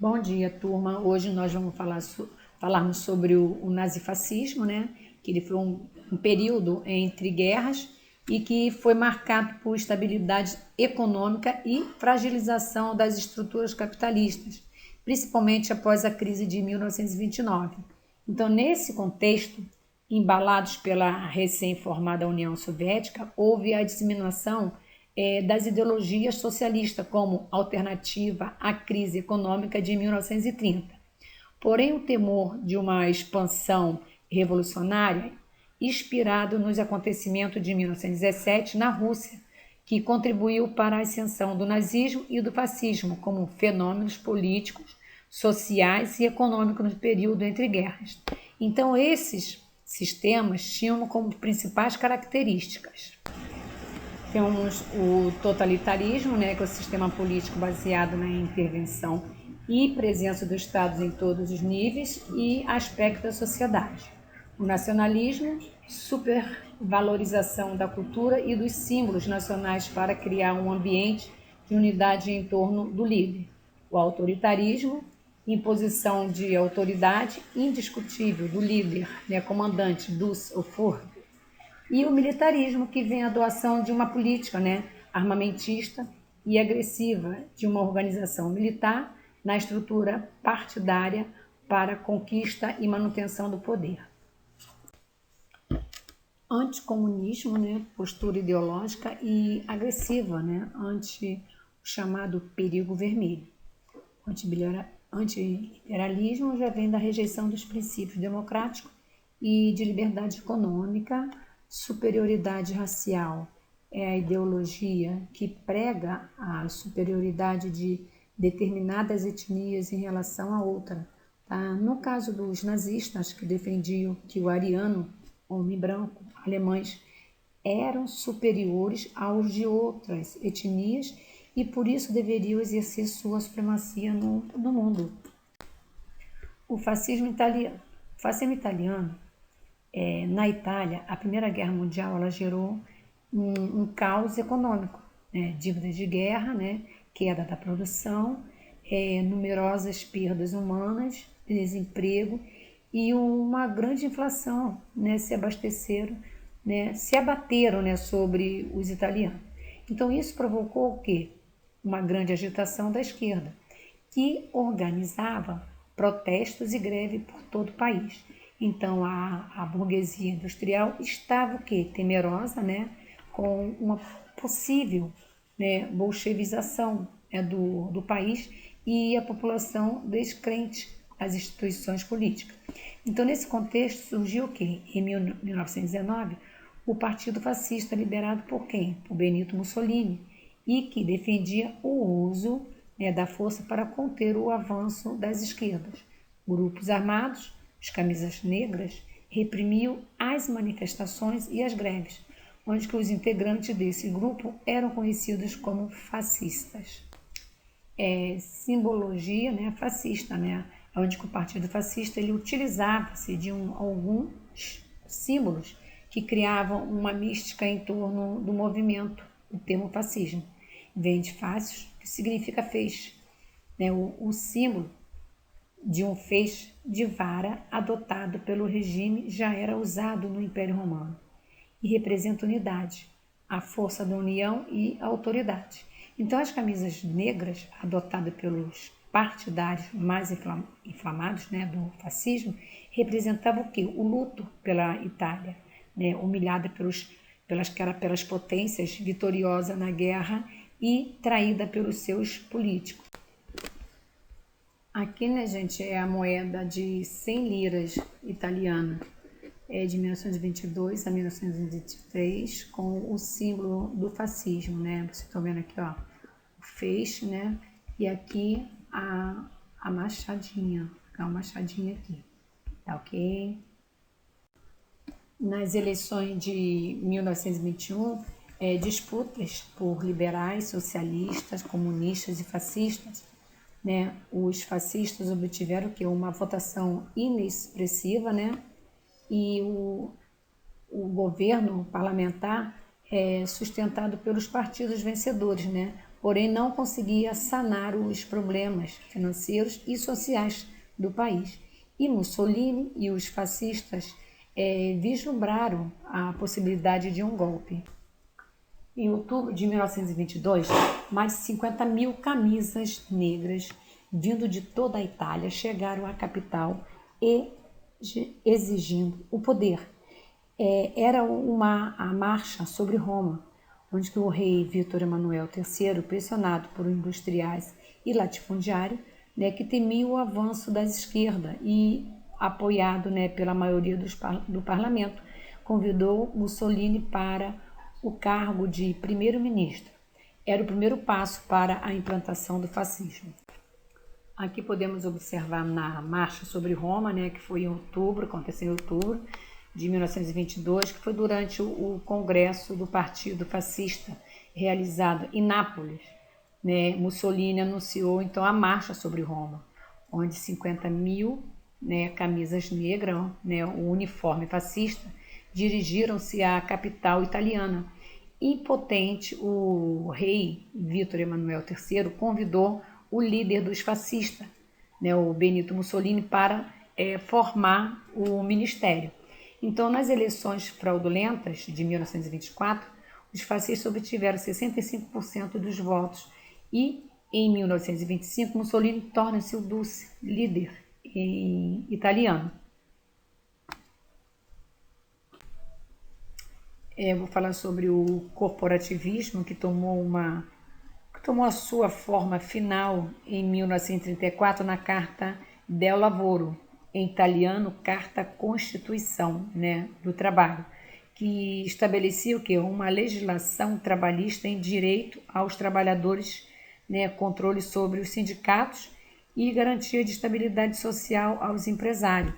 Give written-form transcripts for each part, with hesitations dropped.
Bom dia, turma. Hoje nós vamos falarmos sobre o nazifascismo, né? Que ele foi um período entre guerras e que foi marcado por estabilidade econômica e fragilização das estruturas capitalistas, principalmente após a crise de 1929. Então, nesse contexto, embalados pela recém-formada União Soviética, houve a disseminação das ideologias socialistas como alternativa à crise econômica de 1930. Porém, o temor de uma expansão revolucionária, inspirado nos acontecimentos de 1917 na Rússia, que contribuiu para a ascensão do nazismo e do fascismo como fenômenos políticos, sociais e econômicos no período entre guerras. Então, esses sistemas tinham como principais características: temos o totalitarismo, né, que é o sistema político baseado na intervenção e presença dos Estados em todos os níveis e aspectos da sociedade. O nacionalismo, supervalorização da cultura e dos símbolos nacionais para criar um ambiente de unidade em torno do líder. O autoritarismo, imposição de autoridade indiscutível do líder, né, comandante dos ou for, e o militarismo, que vem a doação de uma política, né, armamentista e agressiva de uma organização militar na estrutura partidária para conquista e manutenção do poder. Anticomunismo, né, postura ideológica e agressiva, né, ante o chamado perigo vermelho. Antiliberalismo já vem da rejeição dos princípios democráticos e de liberdade econômica. Superioridade racial é a ideologia que prega a superioridade de determinadas etnias em relação a outra. Tá? No caso dos nazistas, que defendiam que o ariano, homem branco, alemães, eram superiores aos de outras etnias e por isso deveriam exercer sua supremacia no mundo. O fascismo italiano. O fascismo italiano, na Itália, a Primeira Guerra Mundial ela gerou um caos econômico, né? Dívidas de guerra, né? Queda da produção, numerosas perdas humanas, desemprego e uma grande inflação, né? Se abateram, né? Sobre os italianos. Então isso provocou o quê? Uma grande agitação da esquerda, que organizava protestos e greve por todo o país. Então a burguesia industrial estava o quê? Temerosa, né, com uma possível, né, bolchevização, né, do país e a população descrente às instituições políticas. Então nesse contexto surgiu o quê? Em 1919, o Partido Fascista liderado por quem? Por Benito Mussolini, e que defendia o uso, né, da força para conter o avanço das esquerdas. Grupos armados, os camisas negras, reprimiam as manifestações e as greves, onde que os integrantes desse grupo eram conhecidos como fascistas. Simbologia, né, fascista, né, onde que o Partido Fascista ele utilizava-se de alguns símbolos que criavam uma mística em torno do movimento. O termo fascismo vem de fascios, que significa feixe, né, o símbolo de um feixe de vara adotado pelo regime já era usado no Império Romano e representa unidade, a força da união e a autoridade. Então as camisas negras adotadas pelos partidários mais inflamados, né, do fascismo representavam o quê? O luto pela Itália, né, humilhada pelas potências, vitoriosa na guerra e traída pelos seus políticos. Aqui, né, gente, é a moeda de 100 liras italiana, de 1922 a 1923, com o símbolo do fascismo, né? Vocês estão vendo aqui, ó, o feixe, né? E aqui a machadinha, uma machadinha aqui, tá ok? Nas eleições de 1921, disputas por liberais, socialistas, comunistas e fascistas, né? Os fascistas obtiveram que uma votação inexpressiva, né? E o governo parlamentar é sustentado pelos partidos vencedores, né? porém não conseguia sanar os problemas financeiros e sociais do país. E Mussolini e os fascistas vislumbraram a possibilidade de um golpe. Em outubro de 1922, mais de 50 mil camisas negras vindo de toda a Itália chegaram à capital exigindo o poder. Era a marcha sobre Roma, onde que o rei Vítor Emanuel III, pressionado por industriais e latifundiários, que temia o avanço da esquerda e apoiado pela maioria do parlamento, convidou Mussolini para o cargo de primeiro-ministro. Era o primeiro passo para a implantação do fascismo. Aqui podemos observar na Marcha sobre Roma, que foi em outubro, aconteceu em outubro de 1922, que foi durante o Congresso do Partido Fascista, realizado em Nápoles. Mussolini anunciou então a Marcha sobre Roma, onde 50 mil camisas negras, o uniforme fascista, dirigiram-se à capital italiana. Impotente, o rei Vítor Emanuel III convidou o líder dos fascistas, o Benito Mussolini, para formar o ministério. Então, nas eleições fraudulentas de 1924, os fascistas obtiveram 65% dos votos e, em 1925, Mussolini torna-se o Dulce, líder italiano. Vou falar sobre o corporativismo, que tomou a sua forma final em 1934 na Carta del Lavoro, em italiano, Carta Constituição do Trabalho, que estabelecia o quê? Uma legislação trabalhista em direito aos trabalhadores, controle sobre os sindicatos e garantia de estabilidade social aos empresários.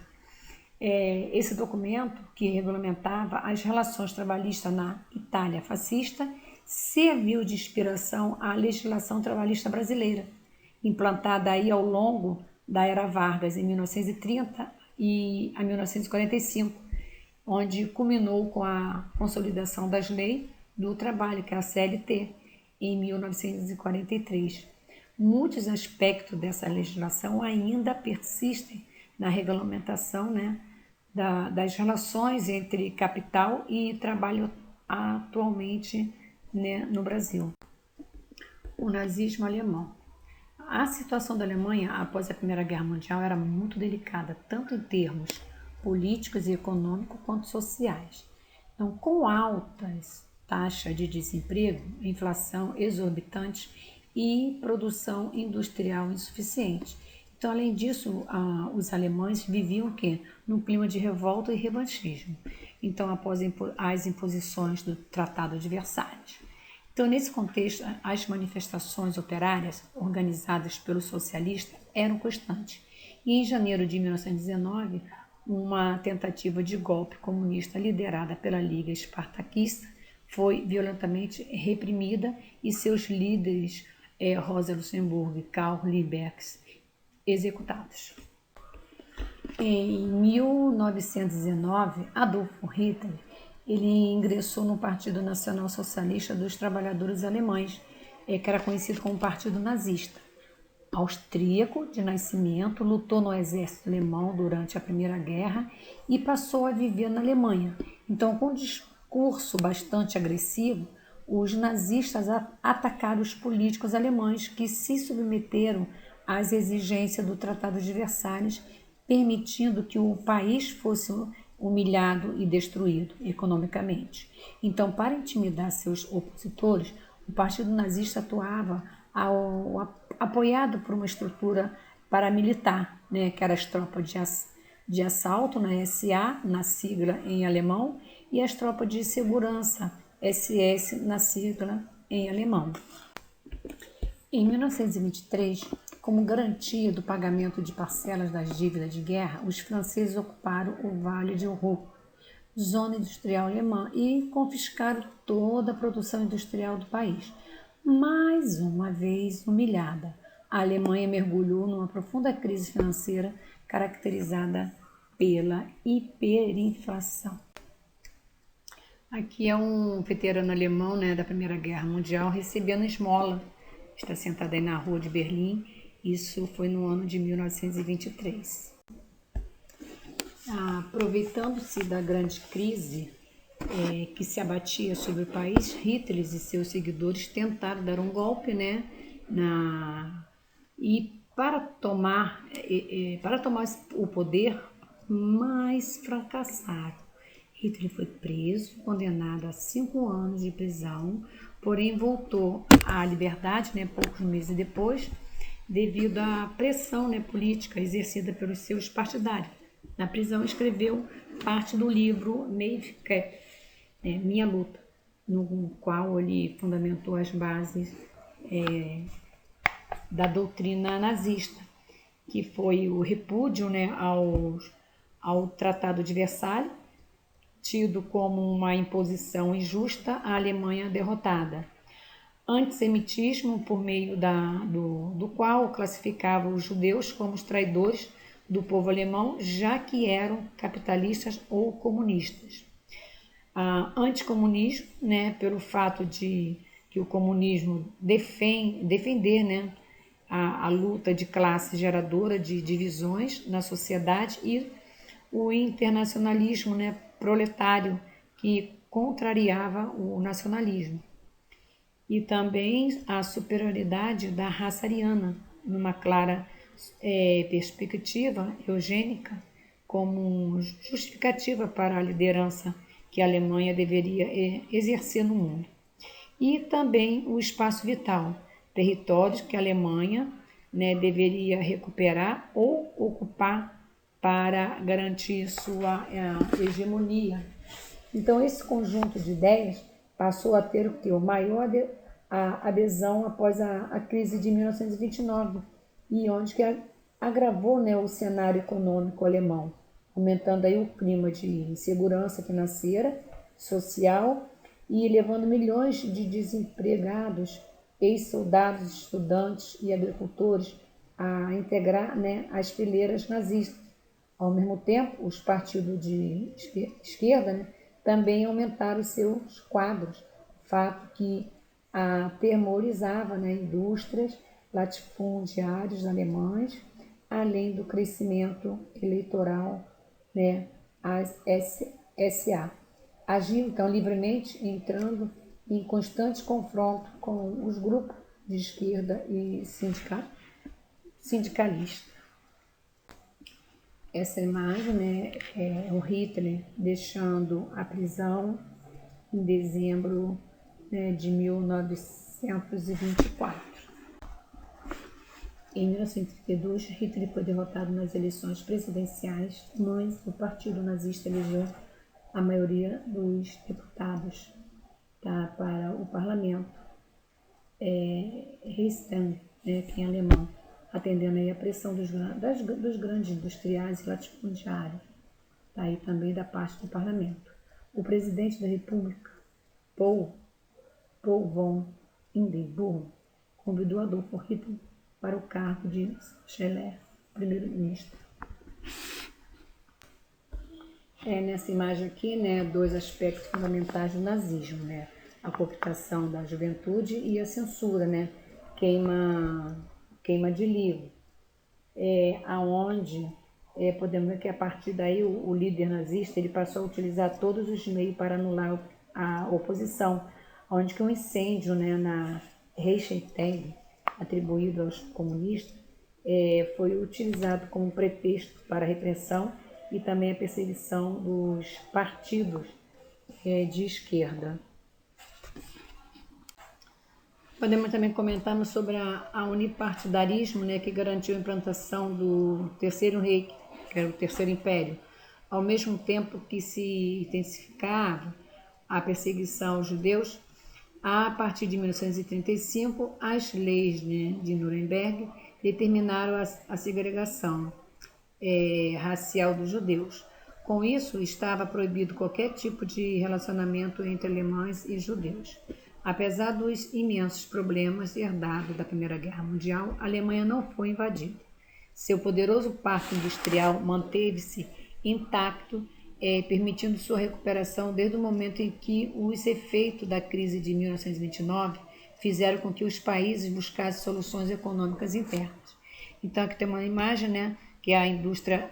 Esse documento, que regulamentava as relações trabalhistas na Itália fascista, serviu de inspiração à legislação trabalhista brasileira, implantada aí ao longo da Era Vargas, em 1930 e a 1945, onde culminou com a consolidação das leis do trabalho, que é a CLT, em 1943. Muitos aspectos dessa legislação ainda persistem na regulamentação das relações entre capital e trabalho atualmente no Brasil. O nazismo alemão. A situação da Alemanha após a Primeira Guerra Mundial era muito delicada, tanto em termos políticos e econômicos quanto sociais. Então, com altas taxas de desemprego, inflação exorbitante e produção industrial insuficiente. Então, além disso, os alemães viviam o quê? Num clima de revolta e revanchismo. Então, após as imposições do Tratado de Versalhes. Então, nesse contexto, as manifestações operárias organizadas pelos socialistas eram constantes. E em janeiro de 1919, uma tentativa de golpe comunista liderada pela Liga Espartaquista foi violentamente reprimida e seus líderes, Rosa Luxemburgo e Karl Liebknecht, executados. Em 1919, Adolf Hitler ele ingressou no Partido Nacional Socialista dos Trabalhadores Alemães, que era conhecido como Partido Nazista. Austríaco de nascimento, lutou no exército alemão durante a Primeira Guerra e passou a viver na Alemanha. Então, com um discurso bastante agressivo, os nazistas atacaram os políticos alemães que se submeteram às exigências do Tratado de Versalhes, permitindo que o país fosse humilhado e destruído economicamente. Então, para intimidar seus opositores, o Partido Nazista atuava apoiado por uma estrutura paramilitar, que eram as tropas de assalto, SA, na sigla em alemão, e as tropas de segurança, SS, na sigla em alemão. Em 1923, como garantia do pagamento de parcelas das dívidas de guerra, os franceses ocuparam o Vale do Ruhr, zona industrial alemã, e confiscaram toda a produção industrial do país. Mais uma vez humilhada, a Alemanha mergulhou numa profunda crise financeira caracterizada pela hiperinflação. Aqui é um veterano alemão da Primeira Guerra Mundial recebendo esmola está sentada aí na Rua de Berlim. Isso foi no ano de 1923. Aproveitando-se da grande crise que se abatia sobre o país, Hitler e seus seguidores tentaram dar um golpe, né, e para tomar o poder, mas fracassaram. Hitler foi preso, condenado a 5 anos de prisão, porém voltou à liberdade, né, poucos meses depois, devido à pressão, né, política exercida pelos seus partidários. Na prisão escreveu parte do livro Mein Kampf, Minha Luta, no qual ele fundamentou as bases da doutrina nazista, que foi o repúdio, né, ao Tratado de Versalhes, tido como uma imposição injusta à Alemanha derrotada. Antissemitismo, por meio do qual classificava os judeus como os traidores do povo alemão, já que eram capitalistas ou comunistas. Anticomunismo, né, pelo fato de que o comunismo defender, né, a luta de classe geradora de divisões na sociedade, e o internacionalismo, né, proletário, que contrariava o nacionalismo. E também a superioridade da raça ariana, numa clara perspectiva eugênica, como justificativa para a liderança que a Alemanha deveria exercer no mundo. E também o espaço vital, territórios que a Alemanha, né, deveria recuperar ou ocupar para garantir sua hegemonia. Então, esse conjunto de ideias passou a ter o maior adesão após a crise de 1929, e onde que agravou, né, o cenário econômico alemão, aumentando aí o clima de insegurança financeira, social, e levando milhões de desempregados, ex-soldados, estudantes e agricultores a integrar, né, as fileiras nazistas. Ao mesmo tempo, os partidos de esquerda, né, também aumentaram os seus quadros, fato que atemorizava, né, indústrias, latifundiários alemães, além do crescimento eleitoral, né, as SA. Agiu então livremente, entrando em constante confronto com os grupos de esquerda e sindicalistas. Essa imagem, né, é o Hitler deixando a prisão em dezembro, né, de 1924. Em 1932, Hitler foi derrotado nas eleições presidenciais, mas o partido nazista elegeu a maioria dos deputados, tá, para o parlamento Reichstag, né, que em alemão, atendendo aí a pressão dos grandes industriais e latifundiários, tá, e também da parte do parlamento. O presidente da República, Paul von Hindenburg, convidou Adolf Hitler para o cargo de chanceler, primeiro-ministro. Nessa imagem aqui, né, 2 aspectos fundamentais do nazismo, né, a cooptação da juventude e a censura, né, queima de livro, aonde podemos ver que a partir daí o líder nazista ele passou a utilizar todos os meios para anular a oposição, onde que um incêndio, né, na Reichstag, atribuído aos comunistas, foi utilizado como pretexto para a repressão e também a perseguição dos partidos de esquerda. Podemos também comentar sobre a unipartidarismo, né, que garantiu a implantação do Terceiro Reich, que era o Terceiro Império, ao mesmo tempo que se intensificava a perseguição aos judeus. A partir de 1935, as leis, né, de Nuremberg determinaram a segregação racial dos judeus. Com isso, estava proibido qualquer tipo de relacionamento entre alemães e judeus. Apesar dos imensos problemas herdados da Primeira Guerra Mundial, a Alemanha não foi invadida. Seu poderoso parque industrial manteve-se intacto, permitindo sua recuperação desde o momento em que os efeitos da crise de 1929 fizeram com que os países buscassem soluções econômicas internas. Então aqui tem uma imagem, né, que é a indústria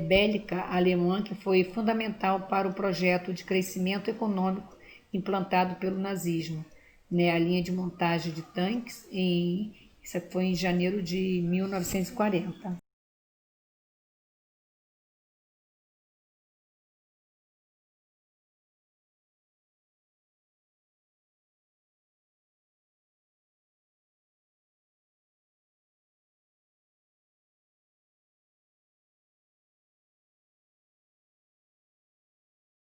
bélica alemã, que foi fundamental para o projeto de crescimento econômico implantado pelo nazismo, né, a linha de montagem de tanques, isso foi em janeiro de 1940.